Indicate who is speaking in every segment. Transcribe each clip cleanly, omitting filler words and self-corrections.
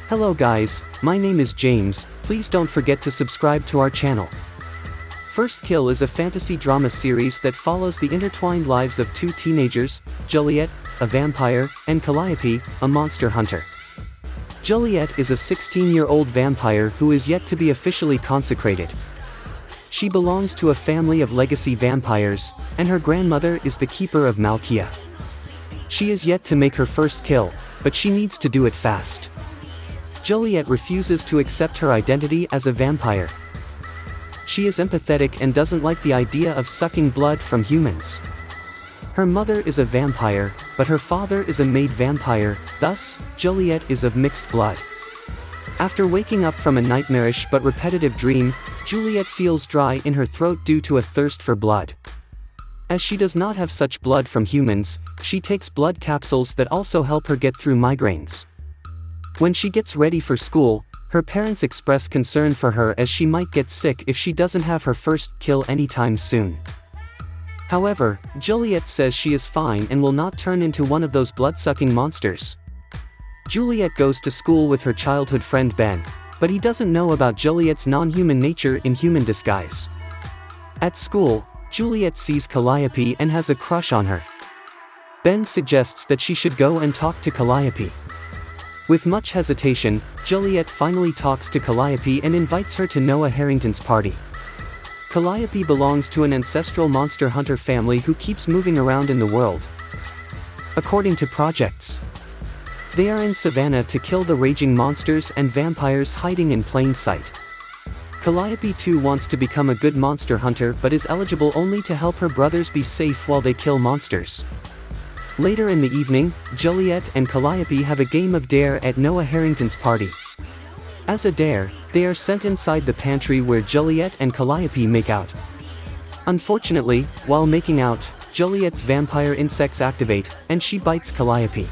Speaker 1: Hello guys, my name is James, please don't forget to subscribe to our channel. First Kill is a fantasy drama series that follows the intertwined lives of two teenagers, Juliette, a vampire, and Calliope, a monster hunter. Juliette is a 16-year-old vampire who is yet to be officially consecrated. She belongs to a family of legacy vampires, and her grandmother is the keeper of Malkia. She is yet to make her first kill, but she needs to do it fast. Juliette refuses to accept her identity as a vampire. She is empathetic and doesn't like the idea of sucking blood from humans. Her mother is a vampire, but her father is a made vampire, thus, Juliette is of mixed blood. After waking up from a nightmarish but repetitive dream, Juliette feels dry in her throat due to a thirst for blood. As she does not have such blood from humans, she takes blood capsules that also help her get through migraines. When she gets ready for school, her parents express concern for her as she might get sick if she doesn't have her first kill anytime soon. However, Juliette says she is fine and will not turn into one of those blood-sucking monsters. Juliette goes to school with her childhood friend Ben, but he doesn't know about Juliette's non-human nature in human disguise. At school, Juliette sees Calliope and has a crush on her. Ben suggests that she should go and talk to Calliope. With much hesitation, Juliette finally talks to Calliope and invites her to Noah Harrington's party. Calliope belongs to an ancestral monster hunter family who keeps moving around in the world. According to projects, they are in Savannah to kill the raging monsters and vampires hiding in plain sight. Calliope too wants to become a good monster hunter but is eligible only to help her brothers be safe while they kill monsters. Later in the evening, Juliette and Calliope have a game of dare at Noah Harrington's party. As a dare, they are sent inside the pantry where Juliette and Calliope make out. Unfortunately, while making out, Juliette's vampire insects activate, and she bites Calliope.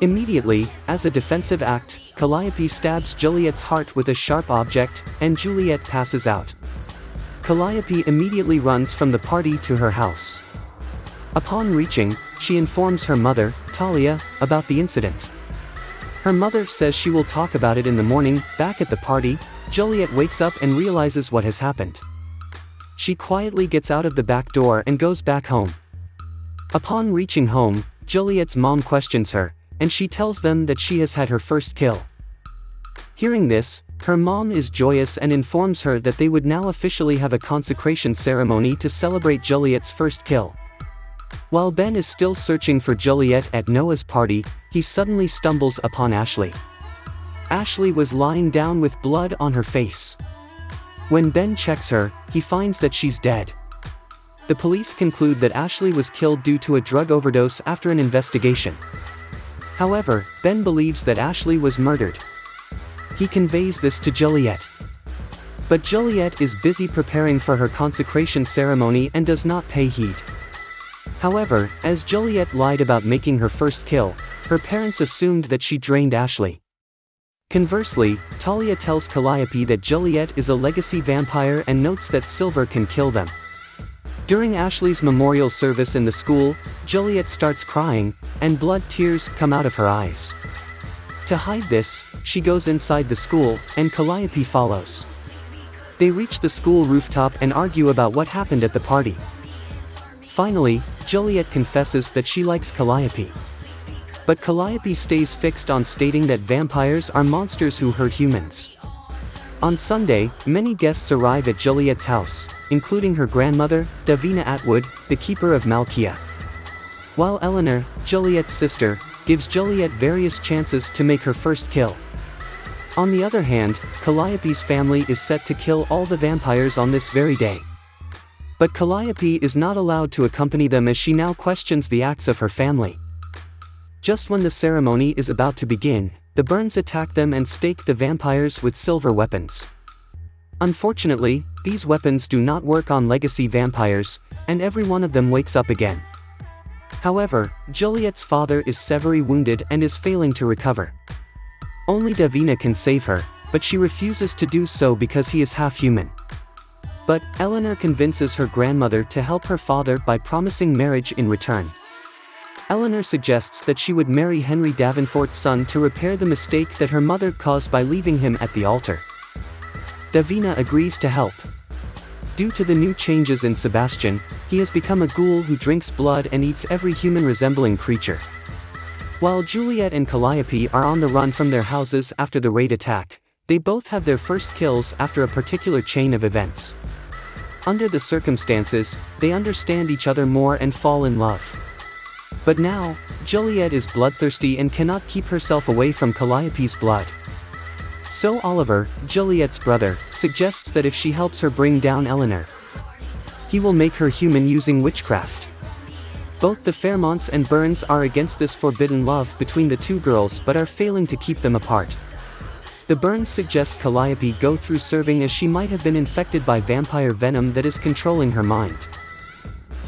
Speaker 1: Immediately, as a defensive act, Calliope stabs Juliette's heart with a sharp object, and Juliette passes out. Calliope immediately runs from the party to her house. Upon reaching, she informs her mother, Talia, about the incident. Her mother says she will talk about it in the morning. Back at the party, Juliette wakes up and realizes what has happened. She quietly gets out of the back door and goes back home. Upon reaching home, Juliette's mom questions her, and she tells them that she has had her first kill. Hearing this, her mom is joyous and informs her that they would now officially have a consecration ceremony to celebrate Juliette's first kill. While Ben is still searching for Juliette at Noah's party, he suddenly stumbles upon Ashley. Ashley was lying down with blood on her face. When Ben checks her, he finds that she's dead. The police conclude that Ashley was killed due to a drug overdose after an investigation. However, Ben believes that Ashley was murdered. He conveys this to Juliette. But Juliette is busy preparing for her consecration ceremony and does not pay heed. However, as Juliette lied about making her first kill, her parents assumed that she drained Ashley. Conversely, Talia tells Calliope that Juliette is a legacy vampire and notes that silver can kill them. During Ashley's memorial service in the school, Juliette starts crying, and blood tears come out of her eyes. To hide this, she goes inside the school, and Calliope follows. They reach the school rooftop and argue about what happened at the party. Finally, Juliette confesses that she likes Calliope. But Calliope stays fixed on stating that vampires are monsters who hurt humans. On Sunday, many guests arrive at Juliette's house, including her grandmother, Davina Atwood, the keeper of Malkia. While Eleanor, Juliette's sister, gives Juliette various chances to make her first kill. On the other hand, Calliope's family is set to kill all the vampires on this very day. But Calliope is not allowed to accompany them as she now questions the acts of her family. Just when the ceremony is about to begin, the Burns attack them and stake the vampires with silver weapons. Unfortunately, these weapons do not work on legacy vampires, and every one of them wakes up again. However, Juliette's father is severely wounded and is failing to recover. Only Davina can save her, but she refuses to do so because he is half human. But Eleanor convinces her grandmother to help her father by promising marriage in return. Eleanor suggests that she would marry Henry Davenport's son to repair the mistake that her mother caused by leaving him at the altar. Davina agrees to help. Due to the new changes in Sebastian, he has become a ghoul who drinks blood and eats every human-resembling creature. While Juliette and Calliope are on the run from their houses after the raid attack, they both have their first kills after a particular chain of events. Under the circumstances, they understand each other more and fall in love. But now, Juliette is bloodthirsty and cannot keep herself away from Calliope's blood. So Oliver, Juliette's brother, suggests that if she helps her bring down Eleanor, he will make her human using witchcraft. Both the Fairmonts and Burns are against this forbidden love between the two girls but are failing to keep them apart. The Burns suggest Calliope go through serving as she might have been infected by vampire venom that is controlling her mind.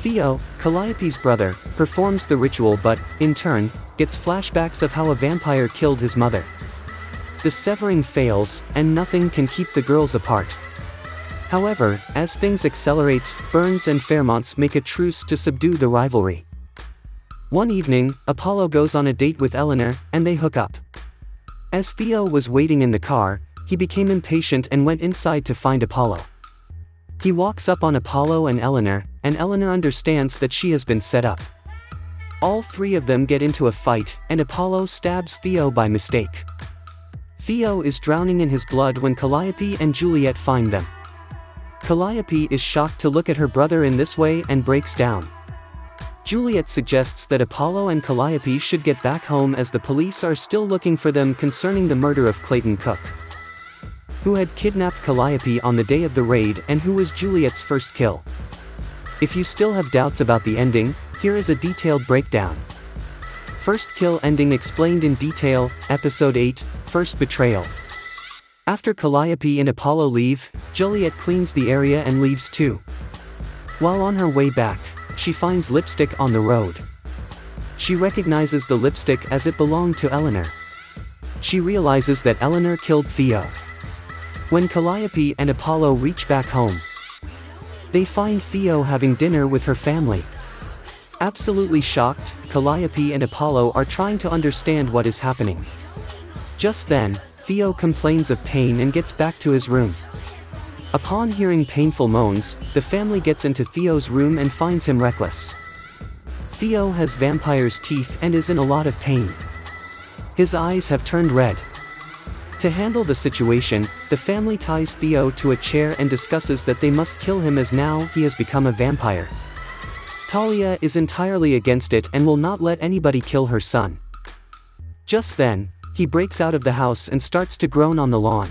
Speaker 1: Theo, Calliope's brother, performs the ritual but, in turn, gets flashbacks of how a vampire killed his mother. The severing fails, and nothing can keep the girls apart. However, as things accelerate, Burns and Fairmonts make a truce to subdue the rivalry. One evening, Apollo goes on a date with Eleanor, and they hook up. As Theo was waiting in the car, he became impatient and went inside to find Apollo. He walks up on Apollo and Eleanor understands that she has been set up. All three of them get into a fight, and Apollo stabs Theo by mistake. Theo is drowning in his blood when Calliope and Juliette find them. Calliope is shocked to look at her brother in this way and breaks down. Juliette suggests that Apollo and Calliope should get back home as the police are still looking for them concerning the murder of Clayton Cook, who had kidnapped Calliope on the day of the raid and who was Juliette's first kill. If you still have doubts about the ending, here is a detailed breakdown. First kill ending explained in detail, Episode 8, First Betrayal. After Calliope and Apollo leave, Juliette cleans the area and leaves too. While on her way back, she finds lipstick on the road. She recognizes the lipstick as it belonged to Eleanor. She realizes that Eleanor killed Theo. When Calliope and Apollo reach back home, they find Theo having dinner with her family. Absolutely shocked, Calliope and Apollo are trying to understand what is happening. Just then, Theo complains of pain and gets back to his room. Upon hearing painful moans, the family gets into Theo's room and finds him reckless. Theo has vampire's teeth and is in a lot of pain. His eyes have turned red. To handle the situation, the family ties Theo to a chair and discusses that they must kill him as now he has become a vampire. Talia is entirely against it and will not let anybody kill her son. Just then, he breaks out of the house and starts to groan on the lawn.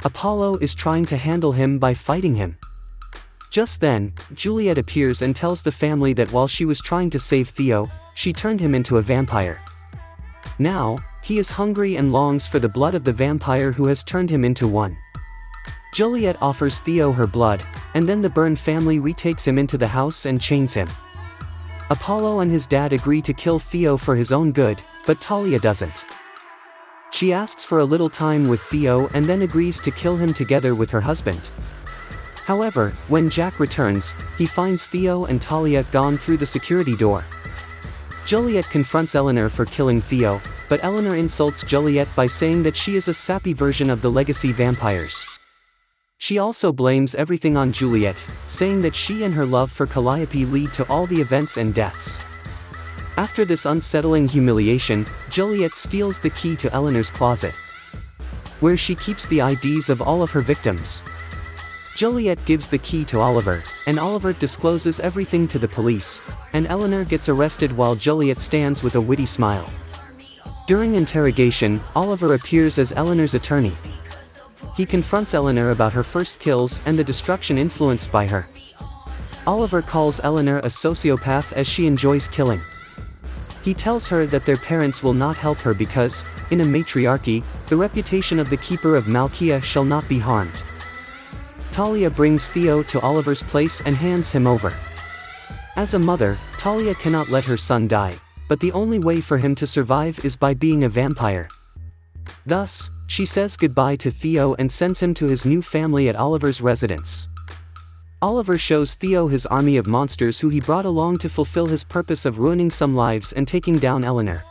Speaker 1: Apollo is trying to handle him by fighting him. Just then, Juliette appears and tells the family that while she was trying to save Theo, she turned him into a vampire. Now, he is hungry and longs for the blood of the vampire who has turned him into one. Juliette offers Theo her blood, and then the Byrne family retakes him into the house and chains him. Apollo and his dad agree to kill Theo for his own good, but Talia doesn't. She asks for a little time with Theo and then agrees to kill him together with her husband. However, when Jack returns, he finds Theo and Talia gone through the security door. Juliette confronts Eleanor for killing Theo, but Eleanor insults Juliette by saying that she is a sappy version of the legacy vampires. She also blames everything on Juliette, saying that she and her love for Calliope lead to all the events and deaths. After this unsettling humiliation, Juliette steals the key to Eleanor's closet, where she keeps the IDs of all of her victims. Juliette gives the key to Oliver, and Oliver discloses everything to the police, and Eleanor gets arrested while Juliette stands with a witty smile. During interrogation, Oliver appears as Eleanor's attorney. He confronts Eleanor about her first kills and the destruction influenced by her. Oliver calls Eleanor a sociopath as she enjoys killing. He tells her that their parents will not help her because, in a matriarchy, the reputation of the keeper of Malkia shall not be harmed. Talia brings Theo to Oliver's place and hands him over. As a mother, Talia cannot let her son die, but the only way for him to survive is by being a vampire. Thus, she says goodbye to Theo and sends him to his new family at Oliver's residence. Oliver shows Theo his army of monsters who he brought along to fulfill his purpose of ruining some lives and taking down Eleanor.